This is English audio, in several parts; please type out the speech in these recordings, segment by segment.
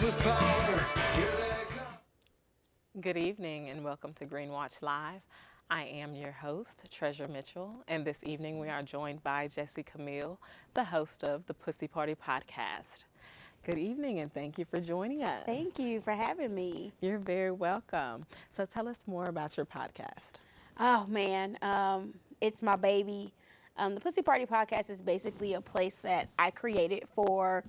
with power. Here they come. Good evening and welcome to Green Watch Live. I am your host, Treasure Mitchell, and this evening we are joined by Jessie Camille, the host of the Pussy Party podcast. Good evening and thank you for joining us. Thank you for having me. You're very welcome. So tell us more about your podcast. Oh man, it's my baby. The Pussy Party podcast is basically a place that I created for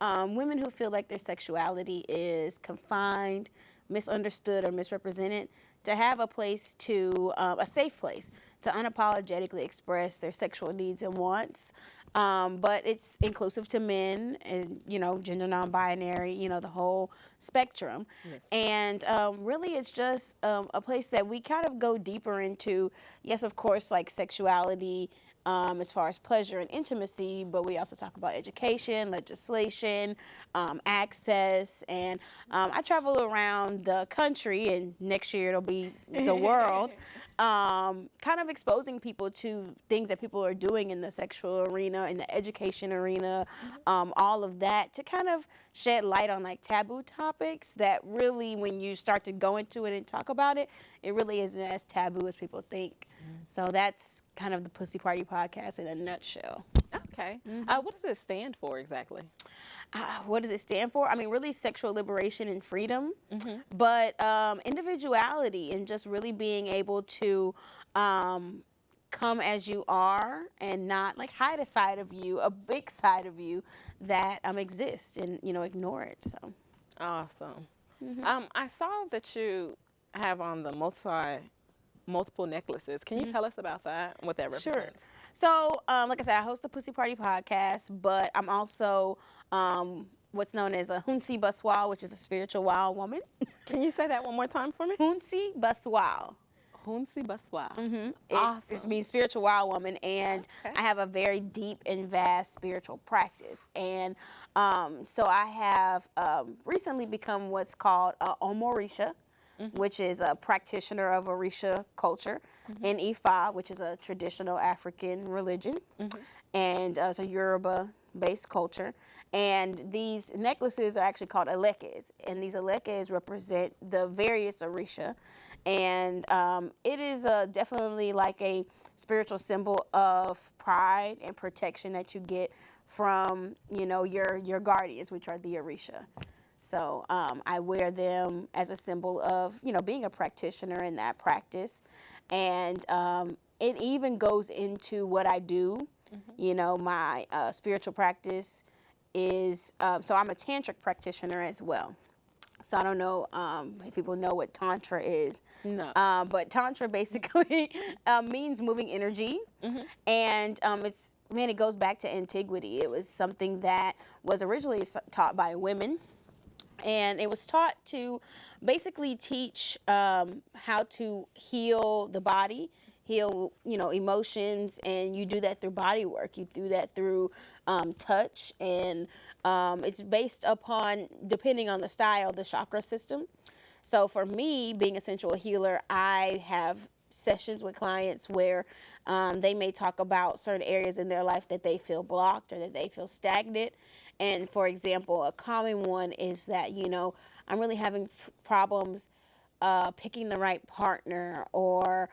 women who feel like their sexuality is confined, misunderstood, or misrepresented. To have a place a safe place to unapologetically express their sexual needs and wants. But it's inclusive to men and, gender non-binary, the whole spectrum. Yes. And really it's just a place that we kind of go deeper into, yes, of course, like sexuality, as far as pleasure and intimacy, but we also talk about education, legislation, access, and I travel around the country, and next year it'll be the world, kind of exposing people to things that people are doing in the sexual arena, in the education arena, all of that, to kind of shed light on like taboo topics that really, when you start to go into it and talk about it, it really isn't as taboo as people think. So that's kind of the Pussy Party podcast in a nutshell. Okay. What does it stand for exactly? What does it stand for? I mean, really sexual liberation and freedom, but individuality and just really being able to come as you are and not like hide a side of you, a big side of you that exists, and ignore it. So Awesome. I saw that you have on the multiple necklaces. Can you tell us about that? What that sure. represents? So, like I said, I host the Pussy Party podcast, but I'm also what's known as a Hunsi Baswal, which is a spiritual wild woman. Can you say that one more time for me? Hunsi Baswal. Hunsi Baswa. It means spiritual wild woman, and Okay. I have a very deep and vast spiritual practice. And so I have recently become what's called Omorisha, which is a practitioner of Orisha culture, and Ifa, which is a traditional African religion, and so Yoruba-based culture. And these necklaces are actually called alekes, and these alekes represent the various Orisha. And it is definitely like a spiritual symbol of pride and protection that you get from, your guardians, which are the Orisha. So I wear them as a symbol of, being a practitioner in that practice. And it even goes into what I do. My spiritual practice is, so I'm a tantric practitioner as well. So I don't know if people know what Tantra is. No. But Tantra basically means moving energy. And it goes back to antiquity. It was something that was originally taught by women. And it was taught to basically teach how to heal the body, heal, emotions, and you do that through body work. You do that through touch, and it's based upon, depending on the style, the chakra system. So for me, being a sensual healer, I have sessions with clients where they may talk about certain areas in their life that they feel blocked or that they feel stagnant. And for example, a common one is that, I'm really having problems picking the right partner, or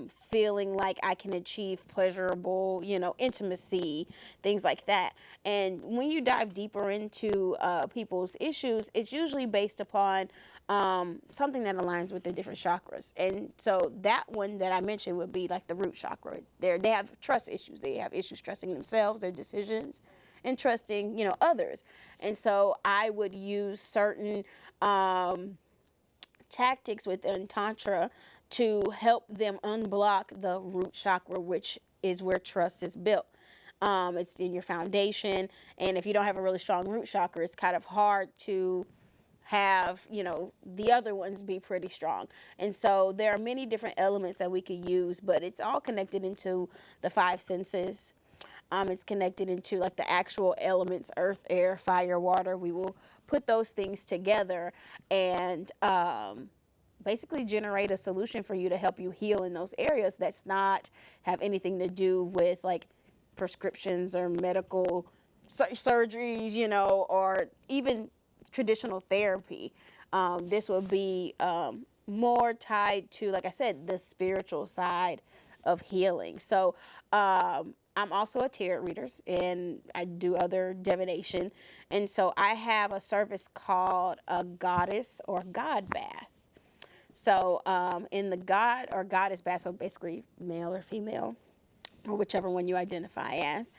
feeling like I can achieve pleasurable, intimacy, things like that. And when you dive deeper into people's issues, it's usually based upon something that aligns with the different chakras. And so that one that I mentioned would be like the root chakra. They have trust issues. They have issues trusting themselves, their decisions, and trusting, others. And so I would use certain tactics within Tantra to help them unblock the root chakra, which is where trust is built. It's in your foundation, and if you don't have a really strong root chakra, it's kind of hard to have, the other ones be pretty strong. And so there are many different elements that we could use, but it's all connected into the five senses. It's connected into like the actual elements: earth, air, fire, water. We will put those things together and basically generate a solution for you to help you heal in those areas that's not have anything to do with like prescriptions or medical surgeries, or even traditional therapy. This would be more tied to, like I said, the spiritual side of healing. So I'm also a tarot reader, and I do other divination. And so I have a service called a goddess or god bath. So in the god or goddess bath, so basically male or female, or whichever one you identify as,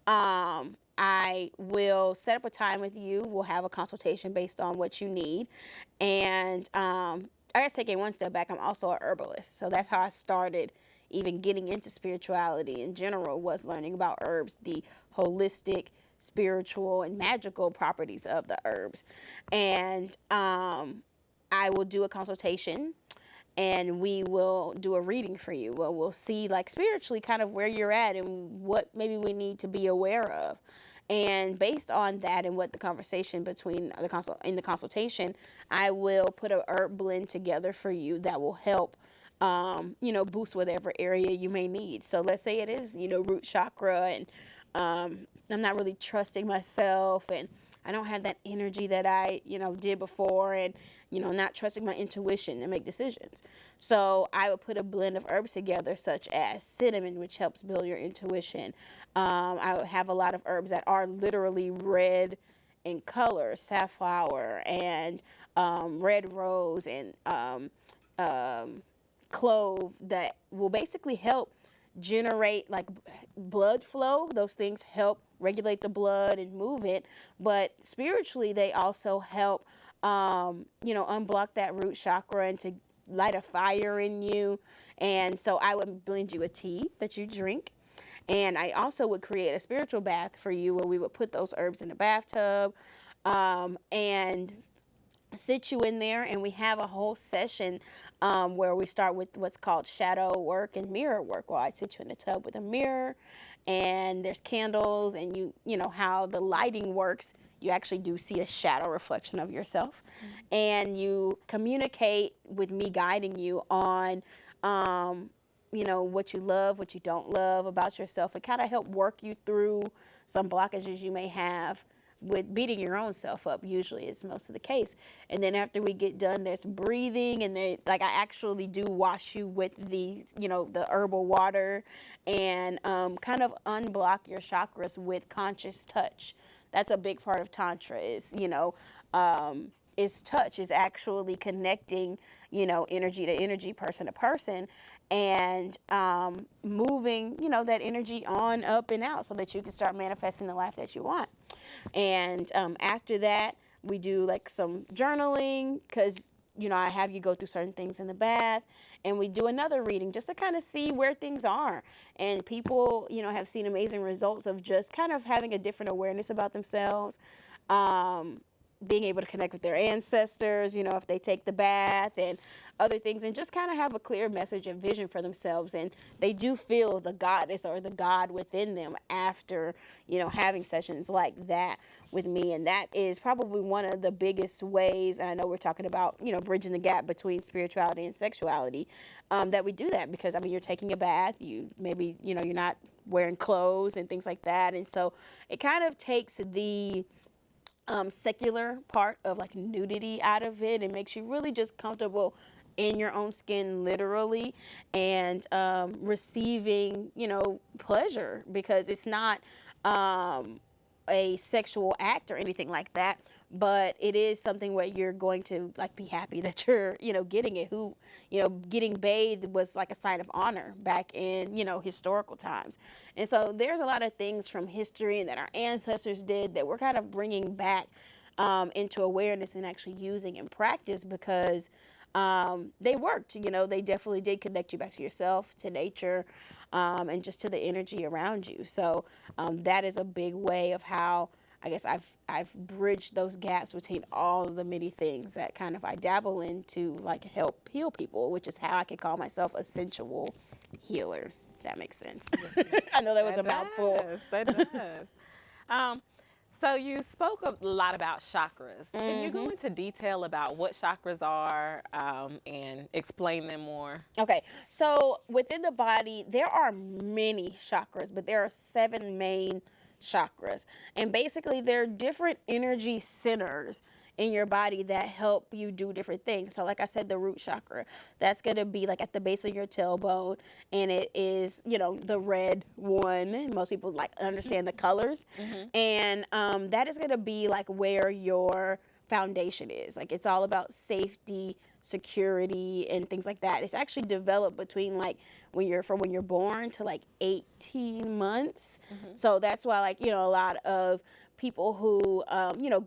I will set up a time with you. We'll have a consultation based on what you need. And I guess taking one step back, I'm also a herbalist. So that's how I started even getting into spirituality in general, was learning about herbs, the holistic, spiritual, and magical properties of the herbs. And I will do a consultation, and we will do a reading for you. Well, we'll see, like, spiritually kind of where you're at and what maybe we need to be aware of. And based on that and what the conversation between in the consultation, I will put a herb blend together for you that will help boost whatever area you may need. So let's say it is, root chakra, and I'm not really trusting myself, and I don't have that energy that I, did before, and, not trusting my intuition to make decisions. So I would put a blend of herbs together, such as cinnamon, which helps build your intuition. I would have a lot of herbs that are literally red in color, safflower, and red rose, and clove, that will basically help generate like blood flow. Those things help regulate the blood and move it, but spiritually they also help unblock that root chakra and to light a fire in you. And so I would blend you a tea that you drink, and I also would create a spiritual bath for you, where we would put those herbs in a bathtub and sit you in there, and we have a whole session where we start with what's called shadow work and mirror work. Well, I sit you in a tub with a mirror, and there's candles, and you know how the lighting works. You actually do see a shadow reflection of yourself, and you communicate with me, guiding you on what you love, what you don't love about yourself, and kind of help work you through some blockages you may have with beating your own self up. Usually it's most of the case. And then after we get done, there's breathing, and I actually do wash you with the herbal water, and kind of unblock your chakras with conscious touch. That's a big part of Tantra, is touch, is actually connecting, energy to energy, person to person, and moving, that energy on, up, and out, so that you can start manifesting the life that you want. And after that, we do like some journaling, because I have you go through certain things in the bath, and we do another reading just to kind of see where things are. And people, have seen amazing results of just kind of having a different awareness about themselves, being able to connect with their ancestors, if they take the bath, and other things, and just kind of have a clear message and vision for themselves. And they do feel the goddess or the god within them after, having sessions like that with me. And that is probably one of the biggest ways, and I know we're talking about, bridging the gap between spirituality and sexuality, that we do that, because, you're taking a bath, you maybe, you're not wearing clothes and things like that. And so it kind of takes the secular part of like nudity out of it, and makes you really just comfortable in your own skin, literally, and receiving pleasure, because it's not a sexual act or anything like that, but it is something where you're going to like be happy that you're getting it. Getting bathed was like a sign of honor back in historical times. And so there's a lot of things from history and that our ancestors did that we're kind of bringing back into awareness and actually using in practice, because they worked. They definitely did connect you back to yourself, to nature, and just to the energy around you. So that is a big way of how I guess I've bridged those gaps between all of the many things that kind of I dabble in to like help heal people, which is how I can call myself a sensual healer. If that makes sense. I know that was a mouthful. That does. So you spoke a lot about chakras. Can you go into detail about what chakras are, and explain them more? Okay, so within the body, there are many chakras, but there are 7 main chakras. And basically, they're different energy centers in your body that help you do different things. So like I said, the root chakra, that's going to be like at the base of your tailbone, and it is, the red one. Most people like understand the colors. And that is going to be like where your foundation is. Like it's all about safety, security, and things like that. It's actually developed between like when you're born to like 18 months. So that's why, like, a lot of people who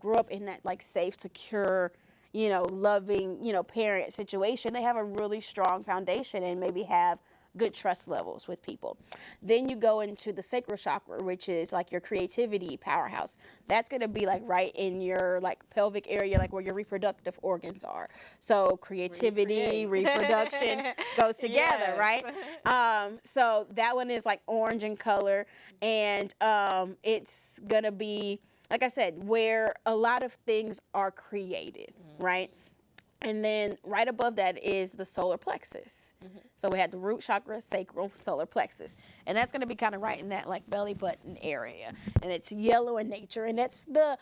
grew up in that like safe, secure, loving, parent situation, they have a really strong foundation and maybe have good trust levels with people. Then you go into the sacral chakra, which is like your creativity powerhouse. That's going to be like right in your like pelvic area, like where your reproductive organs are. So creativity, reproduction goes together, Yes. right? So that one is like orange in color, and it's going to be, like I said, where a lot of things are created, right? And then right above that is the solar plexus. So we had the root chakra, sacral, solar plexus. And that's going to be kind of right in that like belly button area. And it's yellow in nature. And that's the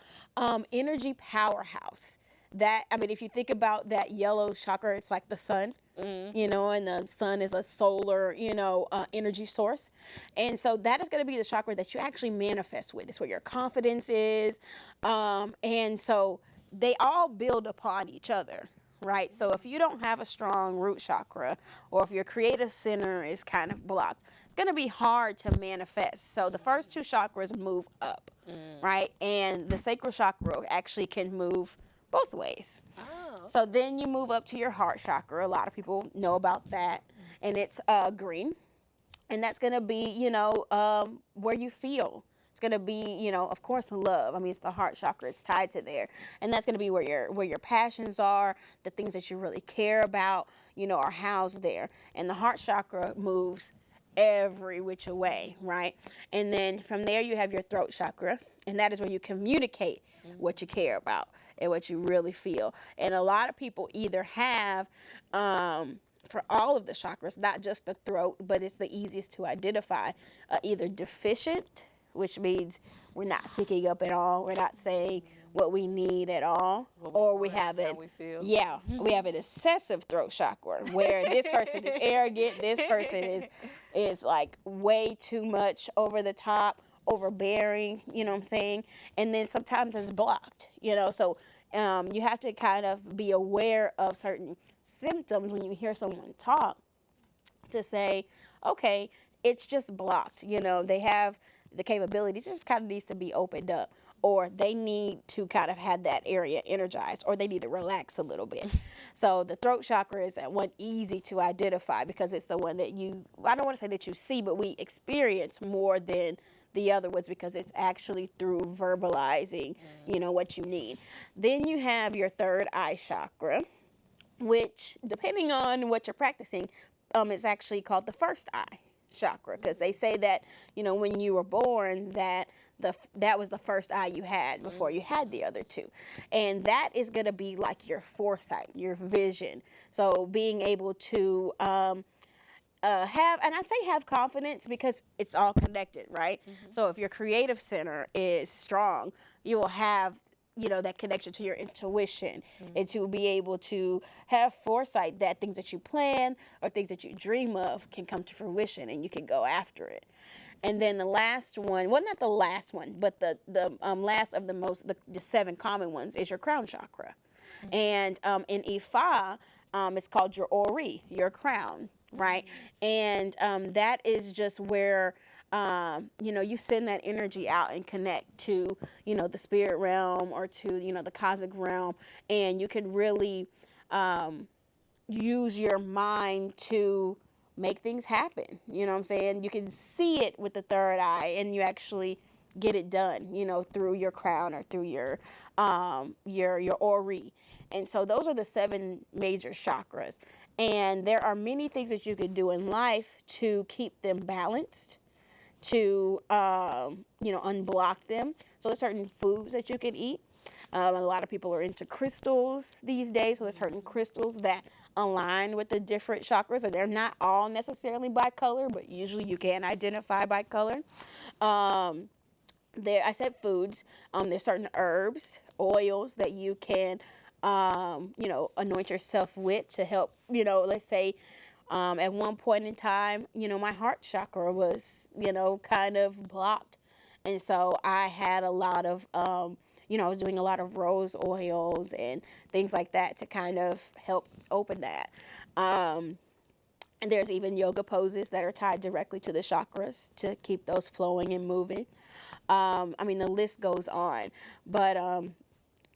energy powerhouse. If you think about that yellow chakra, it's like the sun, and the sun is a solar, energy source. And so that is going to be the chakra that you actually manifest with. It's where your confidence is. And so they all build upon each other. Right. So if you don't have a strong root chakra, or if your creative center is kind of blocked, it's going to be hard to manifest. So the first two chakras move up, right? And the sacral chakra actually can move both ways. Oh. So then you move up to your heart chakra. A lot of people know about that. And it's green. And that's going to be, where you feel. It's going to be, of course, love. I mean, it's the heart chakra. It's tied to there. And that's going to be where your passions are, the things that you really care about, are housed there. And the heart chakra moves every which way, right? And then from there you have your throat chakra, and that is where you communicate what you care about and what you really feel. And a lot of people either have for all of the chakras, not just the throat, but it's the easiest to identify, either deficient, which means we're not speaking up at all, we're not saying what we need at all, or we have it. We have an excessive throat chakra where this person is arrogant, this person is like way too much over the top, overbearing, you know what I'm saying? And then sometimes it's blocked, so you have to kind of be aware of certain symptoms when you hear someone talk to say, okay, it's just blocked. They have the capabilities, it just kind of needs to be opened up, or they need to kind of have that area energized, or they need to relax a little bit. So the throat chakra is one easy to identify because it's the one that I don't want to say that you see, but we experience more than the other ones because it's actually through verbalizing, what you need. Then you have your third eye chakra, which, depending on what you're practicing, is actually called the first eye chakra, because they say that when you were born that was the first eye you had before you had the other two, and that is going to be like your foresight, your vision. So being able to have confidence, because it's all connected, right? So if your creative center is strong, you will have that connection to your intuition, and to be able to have foresight that things that you plan or things that you dream of can come to fruition, and you can go after it. And then the last one, well, not the last one, but the last of the 7 common ones is your crown chakra. And in Ifa, it's called your Ori, your crown, right? And that is just where you send that energy out and connect to, the spirit realm, or to, the cosmic realm, and you can really use your mind to make things happen. You know what I'm saying? You can see it with the third eye, and you actually get it done, through your crown or through your Ori. And so those are the 7 major chakras. And there are many things that you can do in life to keep them balanced, to unblock them. So there's certain foods that you can eat. A lot of people are into crystals these days, so there's certain crystals that align with the different chakras, and they're not all necessarily by color, but usually you can identify by color. there, I said foods. There's certain herbs, oils that you can, anoint yourself with to help. Let's say, at one point in time, my heart chakra was, kind of blocked, and so I had a lot of, I was doing a lot of rose oils and things like that to kind of help open that. And there's even yoga poses that are tied directly to the chakras to keep those flowing and moving. The list goes on, but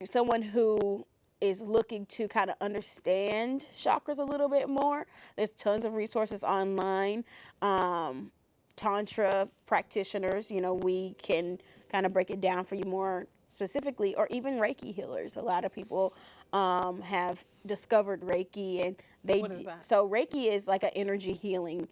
someone who is looking to kind of understand chakras a little bit more, there's tons of resources online. Tantra practitioners, we can kind of break it down for you more specifically, or even Reiki healers. A lot of people have discovered Reiki, and What is that? so Reiki is like an energy healing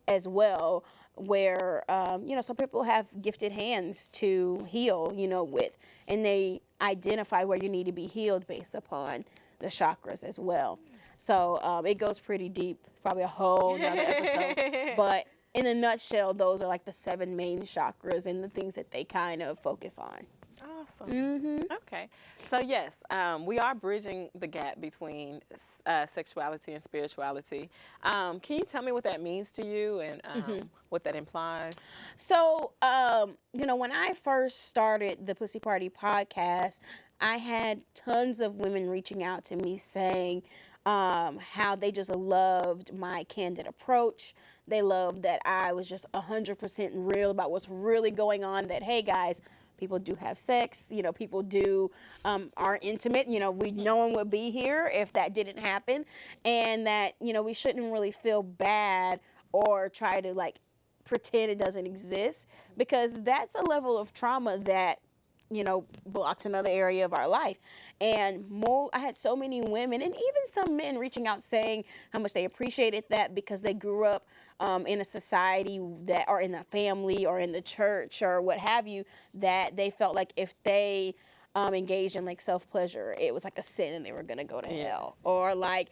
as well, where some people have gifted hands to heal, with, and they identify where you need to be healed based upon the chakras as well. So it goes pretty deep, probably a whole nother episode. But in a nutshell, those are like the 7 main chakras and the things that they kind of focus on. Awesome. Mm-hmm. Okay. So, yes, we are bridging the gap between sexuality and spirituality. Can you tell me what that means to you and what that implies? So, when I first started the Pussy Party podcast, I had tons of women reaching out to me saying how they just loved my candid approach. They loved that I was just 100% real about what's really going on, that, hey, guys, people do have sex, people do are intimate, no one would be here if that didn't happen, and that, we shouldn't really feel bad or try to like pretend it doesn't exist, because that's a level of trauma that blocks another area of our life. And I had so many women and even some men reaching out saying how much they appreciated that, because they grew up in a society that, or in a family or in the church or what have you, that they felt like if they engaged in like self-pleasure, it was like a sin and they were gonna go to hell, or like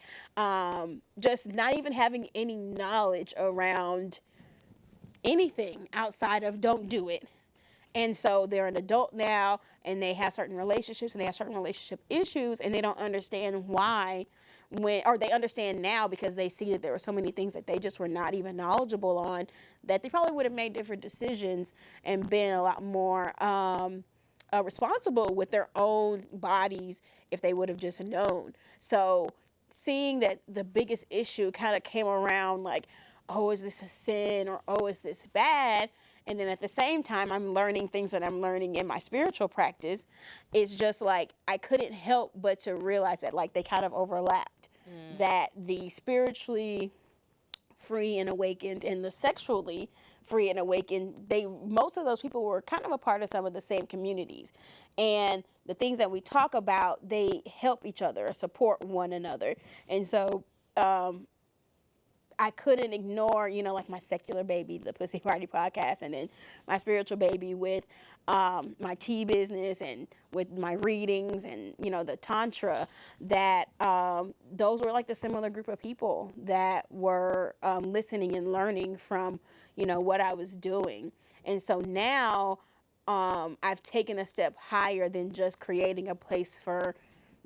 just not even having any knowledge around anything outside of don't do it. And so they're an adult now, and they have certain relationships, and they have certain relationship issues, and they don't understand why, or they understand now because they see that there were so many things that they just were not even knowledgeable on, that they probably would have made different decisions and been a lot more responsible with their own bodies if they would have just known. So seeing that the biggest issue kind of came around like, oh, is this a sin, or oh, is this bad? And then at the same time, I'm learning things that I'm learning in my spiritual practice. It's just like I couldn't help but to realize that like they kind of overlapped. That the spiritually free and awakened and the sexually free and awakened, most of those people were kind of a part of some of the same communities. And the things that we talk about, they help each other, support one another. And so I couldn't ignore, like my secular baby, the Pussy Party podcast, and then my spiritual baby with my tea business and with my readings and, the Tantra, that those were like the similar group of people that were listening and learning from, what I was doing. And so now I've taken a step higher than just creating a place for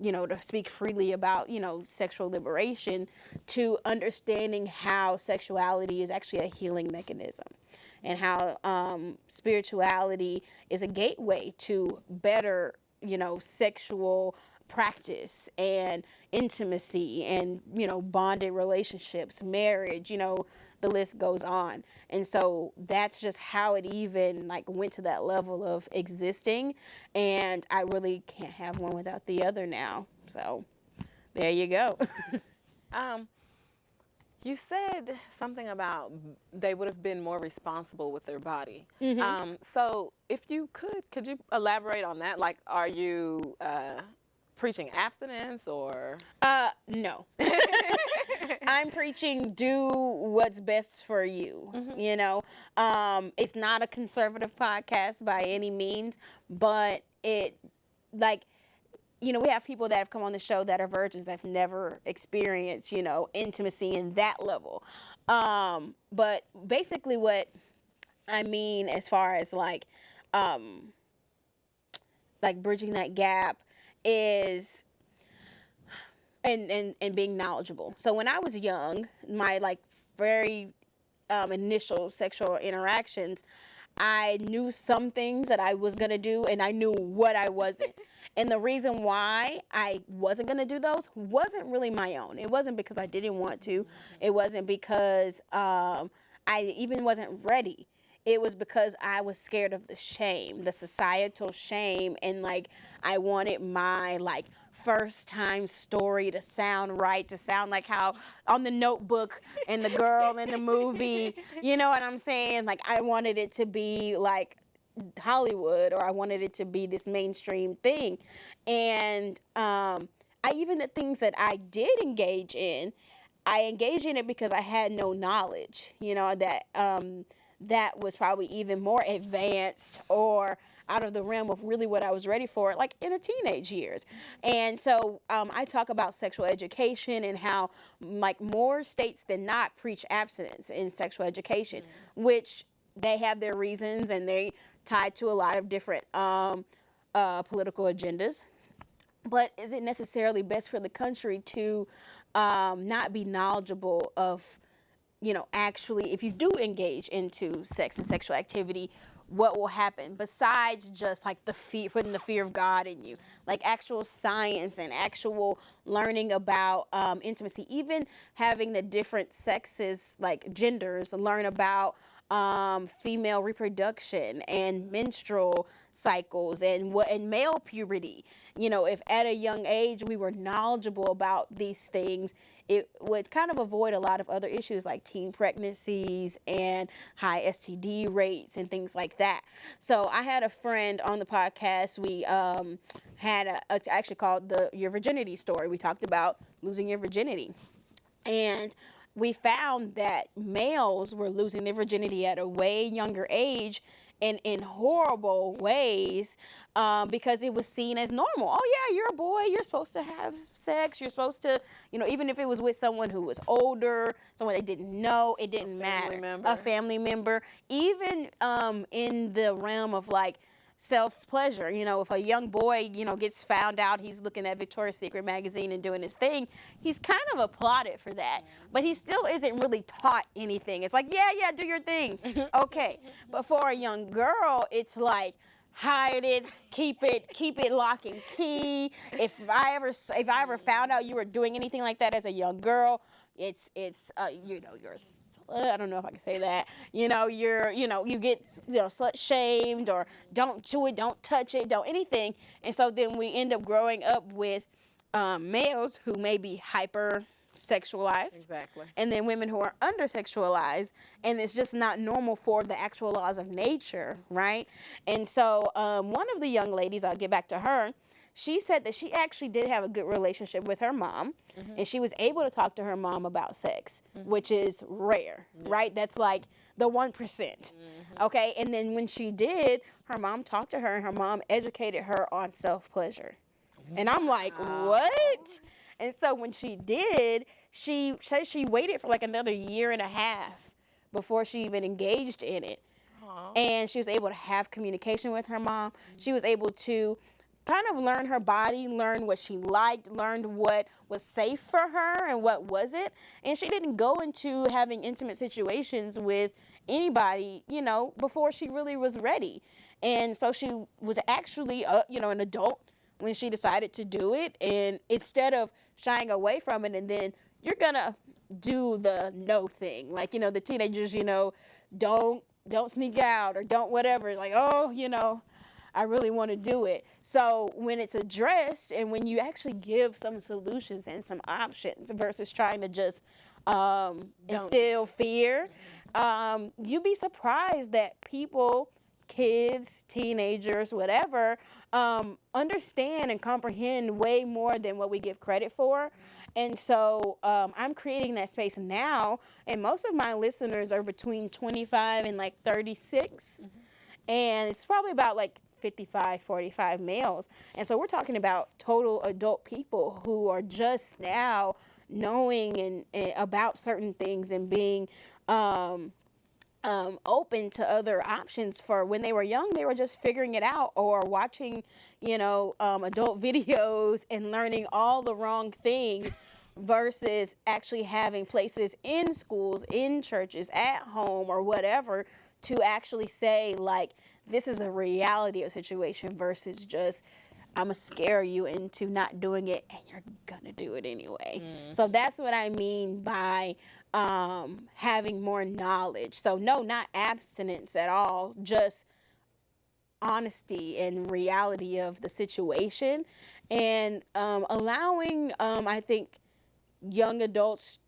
to speak freely about, sexual liberation, to understanding how sexuality is actually a healing mechanism, and how spirituality is a gateway to better, sexual practice and intimacy and, bonded relationships, marriage, the list goes on. And so that's just how it even like went to that level of existing. And I really can't have one without the other now. So there you go. You said something about they would have been more responsible with their body. So if you could you elaborate on that? Like, are you preaching abstinence or? No. I'm preaching do what's best for you. It's not a conservative podcast by any means, but it like, we have people that have come on the show that are virgins that have never experienced, intimacy in that level. But basically what I mean, as far as um, like bridging that gap is and being knowledgeable. So when I was young, my like very initial sexual interactions, I knew some things that I was going to do and I knew what I wasn't. And the reason why I wasn't going to do those wasn't really my own. It wasn't because I didn't want to. It wasn't because I even wasn't ready. It was because I was scared of the shame, the societal shame, and like I wanted my like first time story to sound right, to sound like how on the Notebook and the girl in the movie, you know what I'm saying? Like I wanted it to be like Hollywood, or I wanted it to be this mainstream thing. And I even the things that I did engage in, I engaged in it because I had no knowledge, you know, that was probably even more advanced or out of the realm of really what I was ready for, like in a teenage years. And so I talk about sexual education and how like more states than not preach abstinence in sexual education, which they have their reasons and they tied to a lot of different political agendas. But is it necessarily best for the country to not be knowledgeable of, you know, actually, if you do engage into sex and sexual activity, what will happen besides just like the fear, putting the fear of God in you, like actual science and actual learning about intimacy, even having the different sexes, like genders, learn about female reproduction and menstrual cycles and male puberty. You know, if at a young age we were knowledgeable about these things, it would kind of avoid a lot of other issues like teen pregnancies and high STD rates and things like that. So I had a friend on the podcast. We had a actually called Your Virginity Story. We talked about losing your virginity. And we found that males were losing their virginity at a way younger age and in horrible ways because it was seen as normal. Oh, yeah, you're a boy. You're supposed to have sex. You're supposed to, you know, even if it was with someone who was older, someone they didn't know, it didn't matter. Member. A family member. Even in the realm of like self-pleasure, you know, if a young boy, you know, gets found out he's looking at Victoria's Secret magazine and doing his thing, he's kind of applauded for that, but he still isn't really taught anything. It's like, yeah, do your thing. Okay. But for a young girl, it's like, hide it, keep it lock and key. If I ever found out you were doing anything like that as a young girl, it's you know, you're I don't know if I can say that. You know, you get, you know, slut shamed, or don't do it, don't touch it, don't anything. And so then we end up growing up with males who may be hyper sexualized. Exactly. And then women who are under sexualized, and it's just not normal for the actual laws of nature, right? And so one of the young ladies, I'll get back to her, she said that she actually did have a good relationship with her mom, and she was able to talk to her mom about sex, which is rare, right? That's like the 1%. Okay, and then when she did, her mom talked to her, and her mom educated her on self-pleasure. And I'm like, what? And so when she did, she said she waited for like another year and a half before she even engaged in it. And she was able to have communication with her mom. She was able to kind of learn her body, learn what she liked, learned what was safe for her and what wasn't. And she didn't go into having intimate situations with anybody, you know, before she really was ready. And so she was actually, you know, an adult when she decided to do it. And instead of shying away from it, and then you're gonna do the no thing, like, you know, the teenagers, you know, don't sneak out or don't whatever, like, oh, you know, I really want to do it. So when it's addressed and when you actually give some solutions and some options versus trying to just instill fear, you'd be surprised that people, kids, teenagers, whatever, understand and comprehend way more than what we give credit for. And so I'm creating that space now, and most of my listeners are between 25 and like 36. And it's probably about like 55, 45 males. And so we're talking about total adult people who are just now knowing and about certain things and being open to other options. For when they were young, they were just figuring it out or watching, adult videos and learning all the wrong things versus actually having places in schools, in churches, at home, or whatever to actually say, like, this is a reality of the situation versus just, I'm going to scare you into not doing it and you're going to do it anyway. So that's what I mean by having more knowledge. So, no, not abstinence at all, just honesty and reality of the situation and allowing, I think, young adults,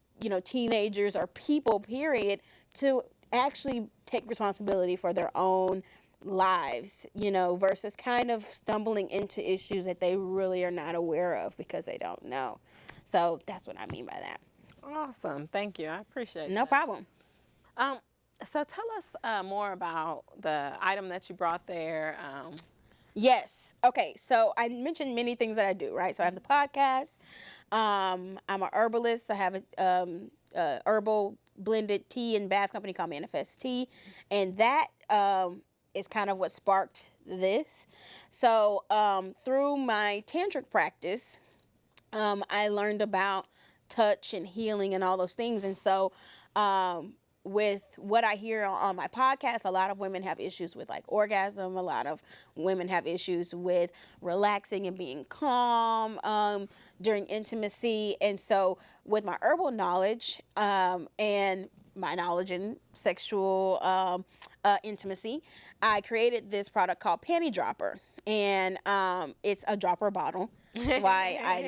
teenagers or people, period, to actually take responsibility for their own lives, versus kind of stumbling into issues that they really are not aware of because they don't know. So that's what I mean by that. Awesome. Thank you. I appreciate No that. problem. So tell us more about the item that you brought there. Yes. Okay. So I mentioned many things that I do, right? So I have the podcast. I'm an herbalist. I have a herbal blended tea and bath company called Manifest Tea, and that is kind of what sparked this. So through my tantric practice, I learned about touch and healing and all those things, and so with what I hear on my podcast, a lot of women have issues with like orgasm. A lot of women have issues with relaxing and being calm during intimacy. And so with my herbal knowledge and my knowledge in sexual intimacy, I created this product called Panty Dropper. And it's a dropper bottle. That's why I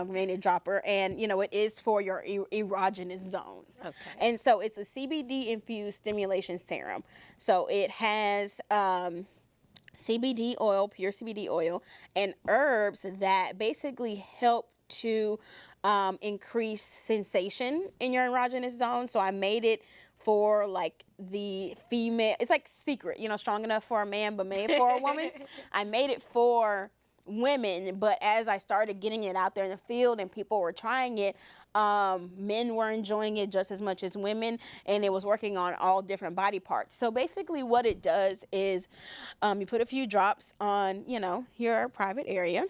made it dropper. And, it is for your erogenous zones. Okay. And so it's a CBD infused stimulation serum. So it has CBD oil, pure CBD oil, and herbs that basically help to increase sensation in your erogenous zone. So I made it for like the female. It's like secret, strong enough for a man but made for a woman. I made it for women, but as I started getting it out there in the field and people were trying it, men were enjoying it just as much as women, and it was working on all different body parts. So basically what it does is you put a few drops on your private area,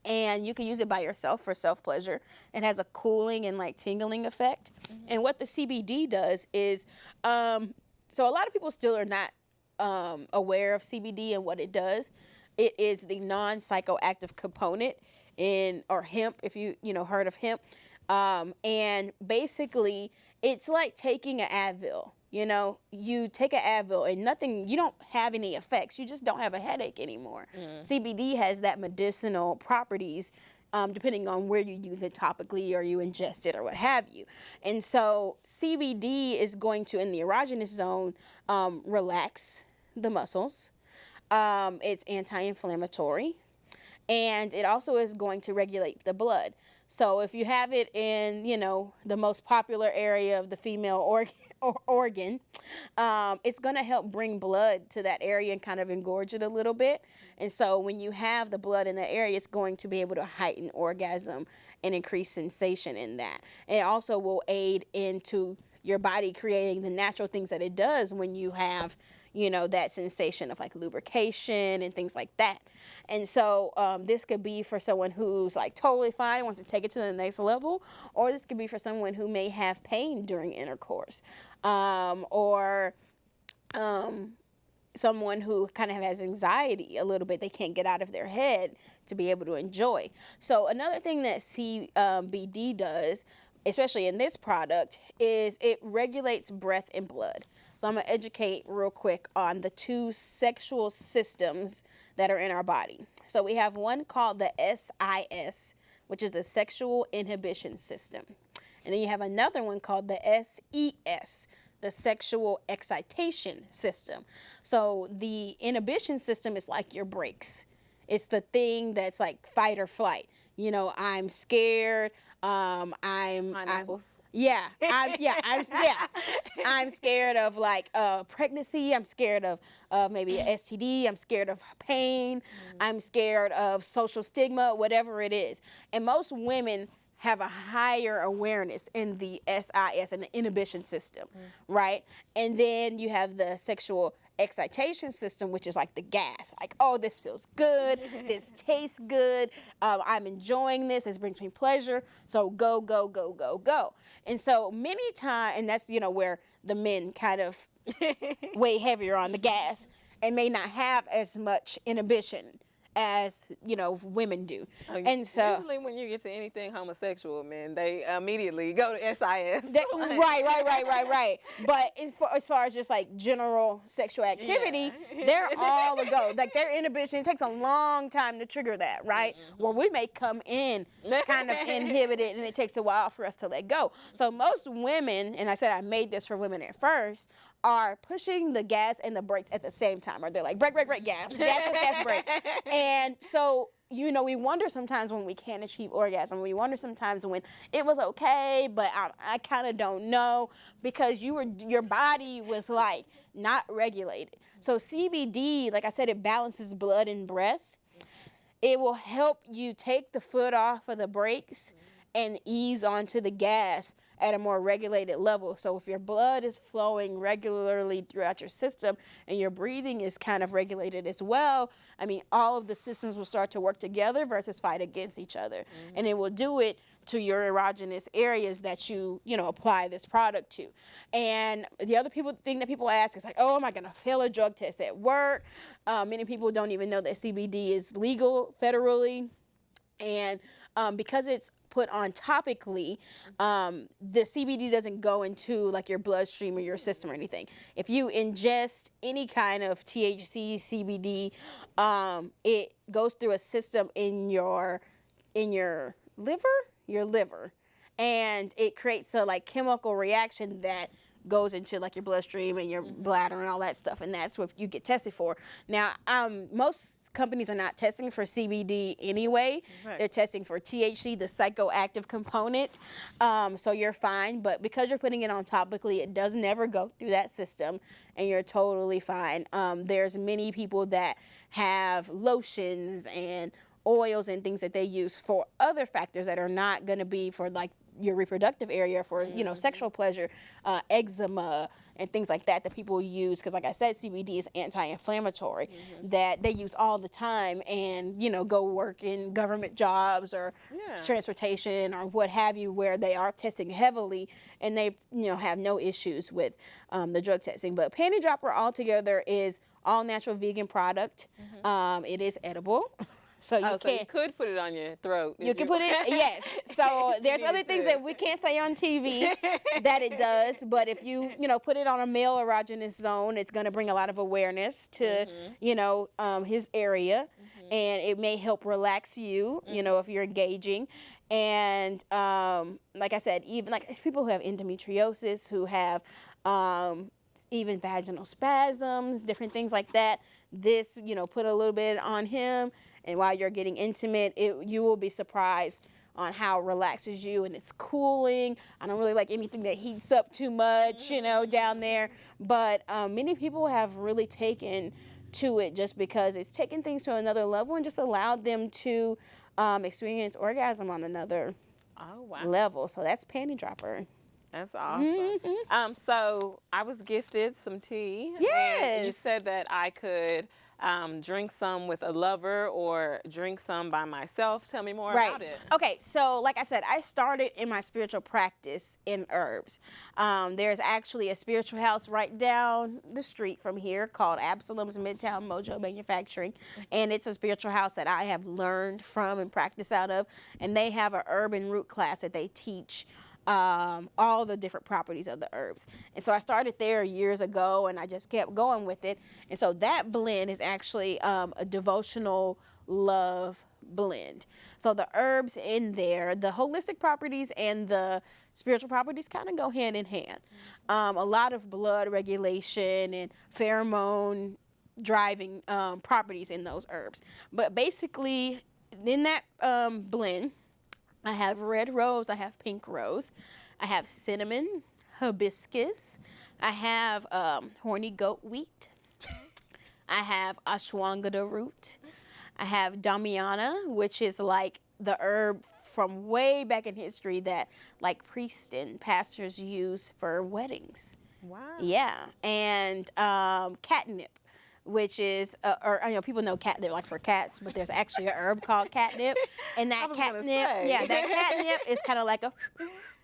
and you can use it by yourself for self-pleasure. It has a cooling and like tingling effect. And what the CBD does is, so a lot of people still are not aware of CBD and what it does. It is the non-psychoactive component or hemp, if you heard of hemp. And basically it's like taking an Advil. You take an Advil and you don't have any effects. You just don't have a headache anymore. CBD has that medicinal properties, depending on where you use it topically or you ingest it or what have you. And so CBD is going to, in the erogenous zone, relax the muscles. It's anti-inflammatory, and it also is going to regulate the blood. So if you have it in, the most popular area of the female organ, it's going to help bring blood to that area and kind of engorge it a little bit. And so when you have the blood in that area, it's going to be able to heighten orgasm and increase sensation in that. And it also will aid into your body creating the natural things that it does when you have that sensation of like lubrication and things like that. And so this could be for someone who's like totally fine, wants to take it to the next level, or this could be for someone who may have pain during intercourse, or someone who kind of has anxiety a little bit. They can't get out of their head to be able to enjoy. So another thing that CBD does, especially in this product, is it regulates breath and blood. So I'm going to educate real quick on the two sexual systems that are in our body. So we have one called the SIS, which is the sexual inhibition system. And then you have another one called the SES, the sexual excitation system. So the inhibition system is like your brakes. It's the thing that's like fight or flight. I'm scared. I'm scared of like pregnancy. I'm scared of maybe an STD. I'm scared of pain. I'm scared of social stigma, whatever it is. And most women have a higher awareness in the SIS and the inhibition system, right? And then you have the sexual excitation system, which is like the gas, like, oh, this feels good, this tastes good, I'm enjoying this, this brings me pleasure, so go, go, go, go, go. And so many times, and that's, where the men kind of way heavier on the gas and may not have as much inhibition as women do. And so usually when you get to anything homosexual, man, they immediately go to SIS. right. But as far as just like general sexual activity, they're all a go. Like their inhibition, it takes a long time to trigger that, right? Where we may come in kind of inhibited, and it takes a while for us to let go. So most women, and I said I made this for women at first, are pushing the gas and the brakes at the same time. Or they're like, brake, gas, brake. And so, we wonder sometimes when we can't achieve orgasm. We wonder sometimes when it was okay, but I kind of don't know, because your body was like not regulated. So CBD, like I said, it balances blood and breath. It will help you take the foot off of the brakes and ease onto the gas at a more regulated level. So if your blood is flowing regularly throughout your system and your breathing is kind of regulated as well, all of the systems will start to work together versus fight against each other. And it will do it to your erogenous areas that you apply this product to. And the other thing that people ask is like, oh, am I going to fail a drug test at work? Many people don't even know that CBD is legal federally. And because it's put on topically, the CBD doesn't go into like your bloodstream or your system or anything. If you ingest any kind of THC, CBD, it goes through a system in your liver, and it creates a like chemical reaction that goes into like your bloodstream and your bladder and all that stuff, and that's what you get tested for. Now, most companies are not testing for CBD anyway. Right. They're testing for THC, the psychoactive component, so you're fine. But because you're putting it on topically, it does never go through that system, and you're totally fine. There's many people that have lotions and oils and things that they use for other factors that are not going to be for like your reproductive area, for sexual pleasure, eczema and things like that people use, because like I said, CBD is anti-inflammatory, that they use all the time, and go work in government jobs or transportation or what have you, where they are testing heavily, and they have no issues with the drug testing. But Panty Dropper altogether is all natural vegan product. It is edible. So you could put it on your throat. You can put it, yes. So there's other things that we can't say on TV that it does, but if you put it on a male erogenous zone, it's going to bring a lot of awareness to his area, and it may help relax you, if you're engaging. And like I said, even like people who have endometriosis, who have even vaginal spasms, different things like that, this put a little bit on him. And while you're getting intimate, you will be surprised on how it relaxes you, and it's cooling. I don't really like anything that heats up too much, down there. But many people have really taken to it just because it's taken things to another level and just allowed them to experience orgasm on another level. So that's Panty Dropper. That's awesome. So I was gifted some tea. Yes. And you said that I could drink some with a lover or drink some by myself. Tell me more about it. Okay, so like I said, I started in my spiritual practice in herbs. There's actually a spiritual house right down the street from here called Absalom's Midtown Mojo Manufacturing, and it's a spiritual house that I have learned from and practiced out of, and they have an herb and root class that they teach all the different properties of the herbs. And so I started there years ago, and I just kept going with it. And so that blend is actually a devotional love blend. So the herbs in there, the holistic properties and the spiritual properties kind of go hand in hand. A lot of blood regulation and pheromone driving properties in those herbs. But basically, in that blend, I have red rose, I have pink rose, I have cinnamon, hibiscus, I have horny goat wheat, I have ashwagandha root, I have damiana, which is like the herb from way back in history that like priests and pastors use for weddings. Wow. Yeah, and catnip, which is, or you know, people know catnip like for cats, but there's actually a herb called catnip, and I that was gonna catnip, say. yeah, that catnip is kind of like a,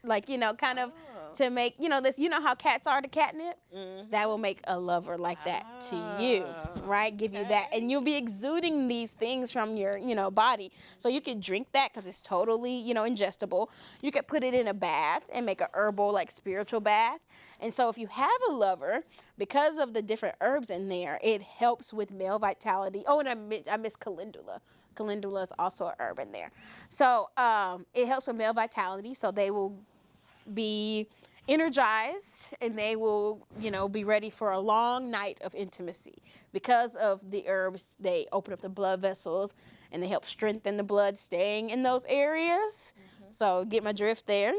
like, you know, kind of Oh. to make, you know, this, you know how cats are to catnip. Mhm. That will make a lover like that to you, Oh, right? Give you that, okay. and you'll be exuding these things from your, you know, body. So you could drink that because it's totally, you know, ingestible. You could put it in a bath and make a herbal, like spiritual bath. And so if you have a lover, because of the different herbs in there, it helps with male vitality. Oh, and I miss calendula. Calendula is also a herb in there. So it helps with male vitality. So they will be energized and they will, you know, be ready for a long night of intimacy. Because of the herbs, they open up the blood vessels and they help strengthen the blood staying in those areas. So get my drift there.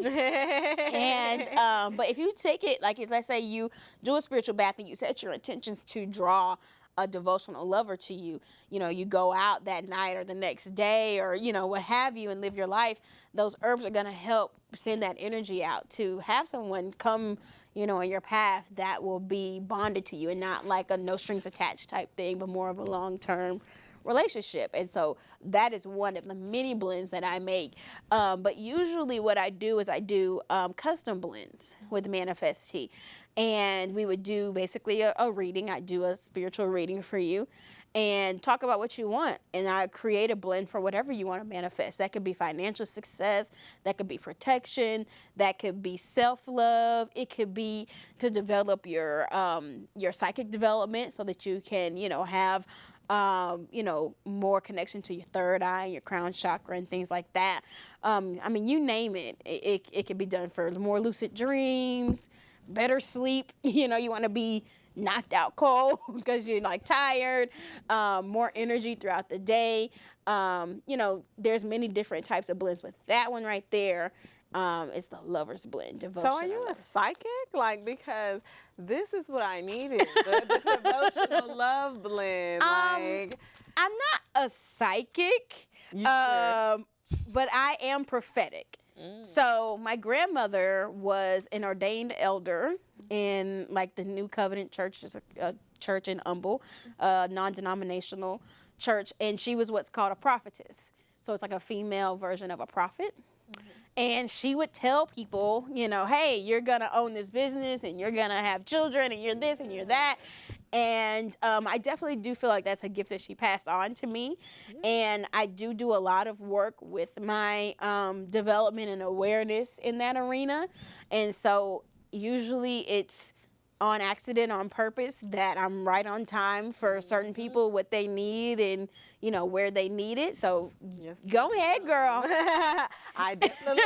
And but if you take it, like, if, let's say you do a spiritual bath and you set your intentions to draw a devotional lover to you, you know, you go out that night or the next day or, you know, what have you, and live your life, those herbs are going to help send that energy out to have someone come, you know, in your path that will be bonded to you, and not like a no strings attached type thing, but more of a long-term relationship. And so that is one of the many blends that I make. But usually what I do is I do custom blends with Manifest Tea. And we would do basically a reading. I do a spiritual reading for you and talk about what you want. And I create a blend for whatever you want to manifest. That could be financial success. That could be protection. That could be self-love. It could be to develop your psychic development so that you can, you know, have you know, more connection to your third eye, your crown chakra, and things like that. I mean, you name it. It can be done for more lucid dreams, better sleep. You know, you want to be knocked out cold because you're like tired, more energy throughout the day. You know, there's many different types of blends, but that one right there is the Lover's Blend. So are you a psychic? Like, because this is what I needed, the devotional love blend. Like, I'm not a psychic, You should. but I am prophetic. So my grandmother was an ordained elder in like the New Covenant Church, is a church in Humble, non-denominational church, and she was what's called a prophetess. So it's like a female version of a prophet. And she would tell people, you know, hey, you're going to own this business and you're going to have children and you're this and you're that. And I definitely do feel like that's a gift that she passed on to me. And I do a lot of work with my development and awareness in that arena. And so usually it's on accident, on purpose, that I'm right on time for certain people, what they need and, you know, where they need it. So Yes, go ahead, girl. I definitely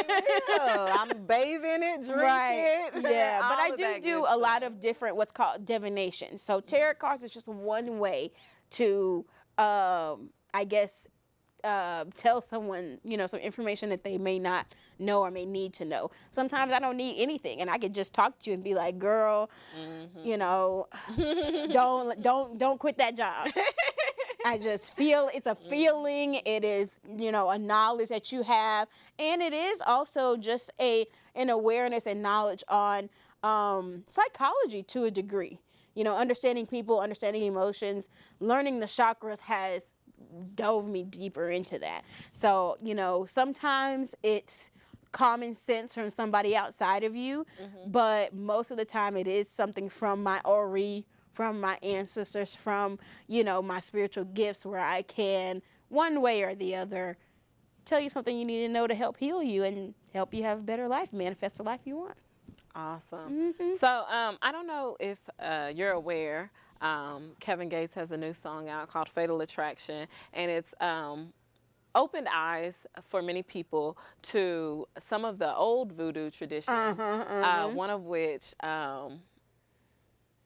will. I'm bathing it, drink Right. it. Yeah, but all I of do that do good a lot stuff. of different what's called divination. So tarot cards is just one way to, I guess, tell someone, you know, some information that they may not know or may need to know. Sometimes I don't need anything, and I could just talk to you and be like, "Girl, you know, don't quit that job." I just feel it's a feeling. It is, you know, a knowledge that you have, and it is also just an awareness and knowledge on psychology to a degree. You know, understanding people, understanding emotions, learning the chakras has dove me deeper into that. So, you know, sometimes it's common sense from somebody outside of you, but most of the time it is something from my ori, from my ancestors, from, you know, my spiritual gifts, where I can, one way or the other, tell you something you need to know to help heal you and help you have a better life, manifest the life you want. Awesome. So I don't know if you're aware, Kevin Gates has a new song out called Fatal Attraction, and it's opened eyes for many people to some of the old voodoo traditions, one of which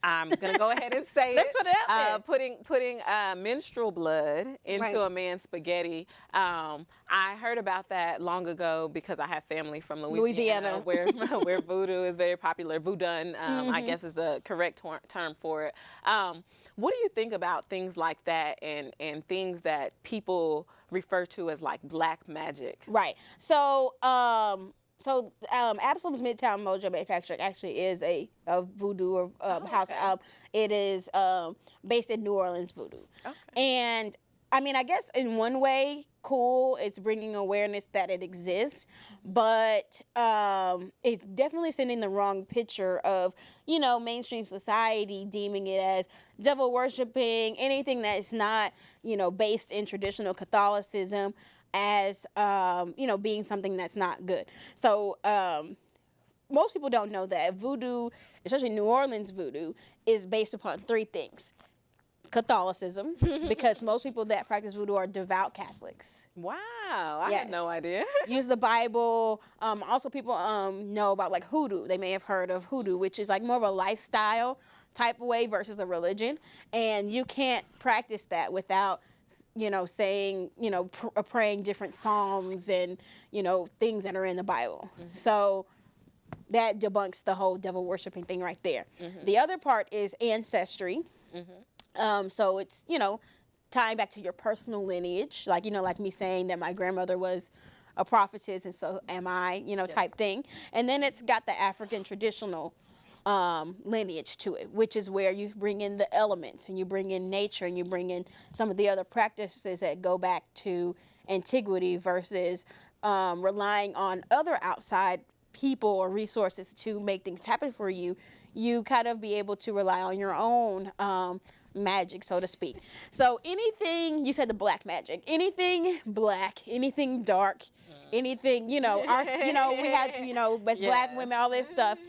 I'm gonna go ahead and say Let's it. put it out Putting menstrual blood into Right. a man's spaghetti. I heard about that long ago because I have family from Louisiana, Louisiana. where where voodoo is very popular. Voodoo, I guess, is the correct term for it. What do you think about things like that and things that people refer to as like black magic? Right. Absalom's Midtown Mojo Manufacturing actually is a voodoo or house. Okay. It is based in New Orleans voodoo. Okay. And I mean, I guess in one way, cool. It's bringing awareness that it exists, but it's definitely sending the wrong picture of mainstream society deeming it as devil worshiping, anything that's not based in traditional Catholicism as being something that's not good. So most people don't know that voodoo, especially New Orleans voodoo, is based upon three things. Catholicism, because most people that practice voodoo are devout Catholics. Wow, I had no Yes. idea. Use the Bible. Also, people know about like hoodoo. They may have heard of hoodoo, which is like more of a lifestyle type of way versus a religion. And you can't practice that without, saying, praying different psalms and, things that are in the Bible. So that debunks the whole devil worshiping thing right there. The other part is ancestry. So it's, tying back to your personal lineage, like me saying that my grandmother was a prophetess and so am I, type thing. And then it's got the African traditional lineage to it, which is where you bring in the elements and you bring in nature and you bring in some of the other practices that go back to antiquity versus relying on other outside people or resources to make things happen for you. You kind of be able to rely on your own magic, so to speak. So anything, you said the black magic, anything black, anything dark, anything, we had, as black women, all this stuff,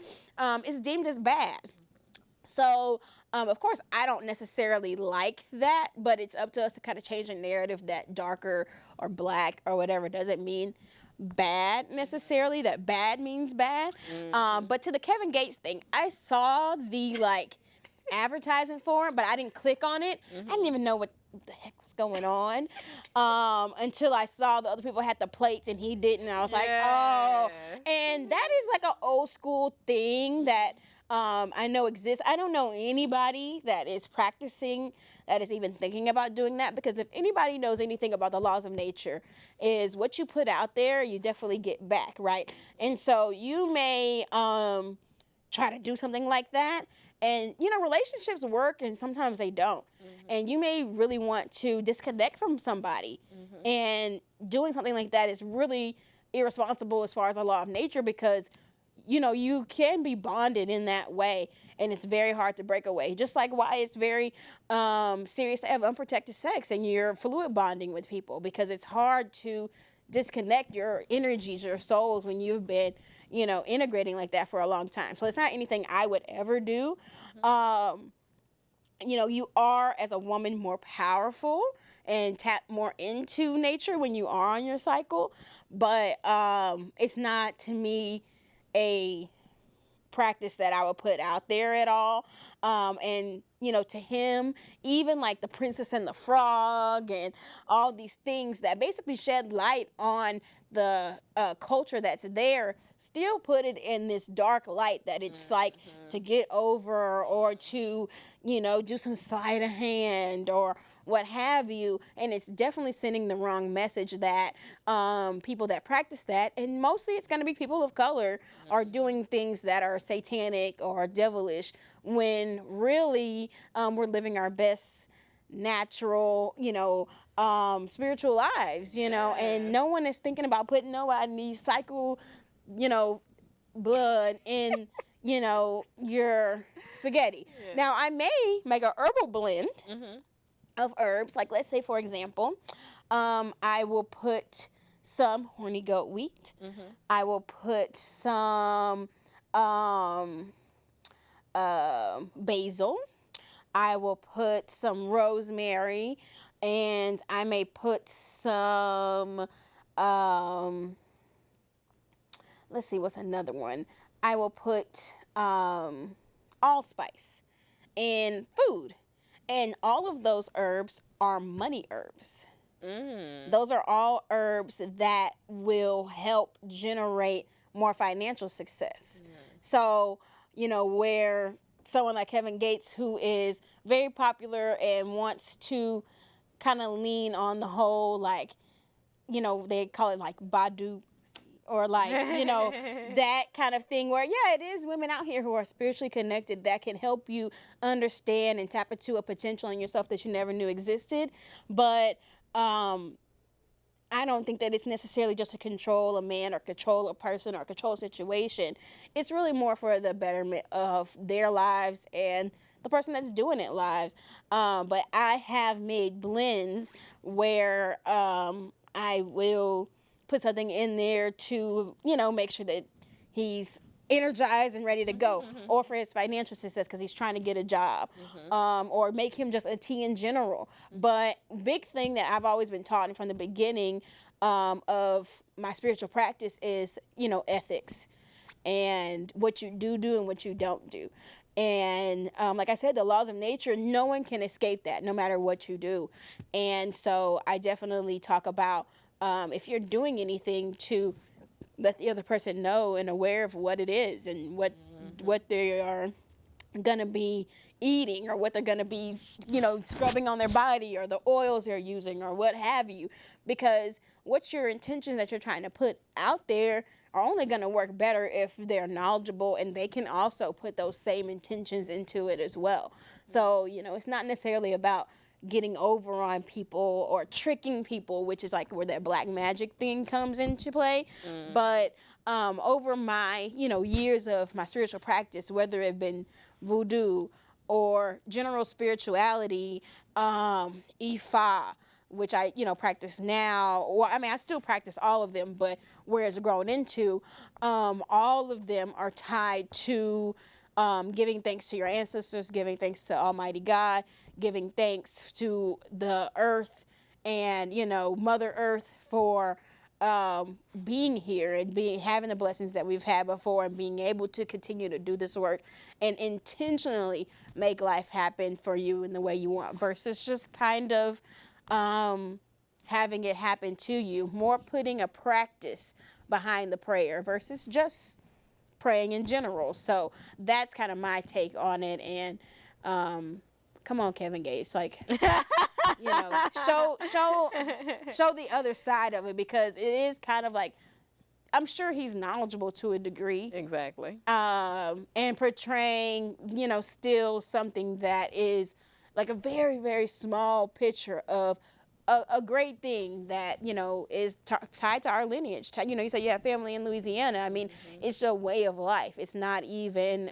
is deemed as bad. So, of course, I don't necessarily like that, but it's up to us to kind of change the narrative that darker or black or whatever doesn't mean bad necessarily, that bad means bad. But to the Kevin Gates thing, I saw the advertisement for it, but I didn't click on it. I didn't even know what the heck was going on until I saw the other people had the plates and he didn't. And I was like, oh. And that is like an old school thing that I know exists. I don't know anybody that is practicing, that is even thinking about doing that, because if anybody knows anything about the laws of nature, is what you put out there, you definitely get back, right? And so you may try to do something like that. And, relationships work and sometimes they don't. And you may really want to disconnect from somebody. And doing something like that is really irresponsible as far as the law of nature, because, you can be bonded in that way. And it's very hard to break away. Just like why it's very serious to have unprotected sex and you're fluid bonding with people, because it's hard to disconnect your energies, your souls, when you've been integrating like that for a long time. So it's not anything I would ever do. You are, as a woman, more powerful and tap more into nature when you are on your cycle. But it's not, to me, a practice that I would put out there at all. And to him, even like the Princess and the Frog and all these things that basically shed light on the culture that's there, still put it in this dark light that it's like to get over or to, do some sleight of hand or what have you. And it's definitely sending the wrong message that people that practice that, and mostly it's going to be people of color, are doing things that are satanic or devilish, when really we're living our best natural, spiritual lives, and no one is thinking about putting nobody's cycle, blood in, your spaghetti. Yeah. Now, I may make a herbal blend of herbs. Like, let's say, for example, I will put some horny goat wheat. I will put some basil. I will put some rosemary, and I may put some, let's see, what's another one? I will put allspice. in food. And all of those herbs are money herbs. Those are all herbs that will help generate more financial success. So, where someone like Kevin Gates, who is very popular and wants to kind of lean on the whole, like, they call it like Badu, or like, that kind of thing where, yeah, it is women out here who are spiritually connected that can help you understand and tap into a potential in yourself that you never knew existed. But I don't think that it's necessarily just to control a man or control a person or control a situation. It's really more for the betterment of their lives and the person that's doing it lives. But I have made blends where I will put something in there to, make sure that he's energized and ready to go, or for his financial success because he's trying to get a job, or make him just a tea in general. But big thing that I've always been taught from the beginning of my spiritual practice is, ethics and what you do and what you don't do. And like I said, the laws of nature, no one can escape that no matter what you do. And so I definitely talk about if you're doing anything to let the other person know and aware of what it is and what they are gonna be eating, or what they're gonna be, scrubbing on their body, or the oils they're using, or what have you. Because what your intentions that you're trying to put out there are only gonna work better if they're knowledgeable and they can also put those same intentions into it as well. So, it's not necessarily about getting over on people or tricking people, which is like where that black magic thing comes into play. But over my, years of my spiritual practice, whether it been voodoo or general spirituality, Ifa, which I, practice now. Well, I mean, I still practice all of them, but where it's grown into, all of them are tied to giving thanks to your ancestors, giving thanks to Almighty God, giving thanks to the earth and, Mother Earth for being here and having the blessings that we've had before, and being able to continue to do this work and intentionally make life happen for you in the way you want, versus just kind of having it happen to you. More putting a practice behind the prayer versus just praying in general. So that's kind of my take on it. And come on, Kevin Gates, like, show the other side of it, because it is kind of like, I'm sure he's knowledgeable to a degree. Exactly. And portraying, still something that is like a very, very small picture of a great thing that, is tied to our lineage. You say you have family in Louisiana. I mean, it's a way of life. It's not even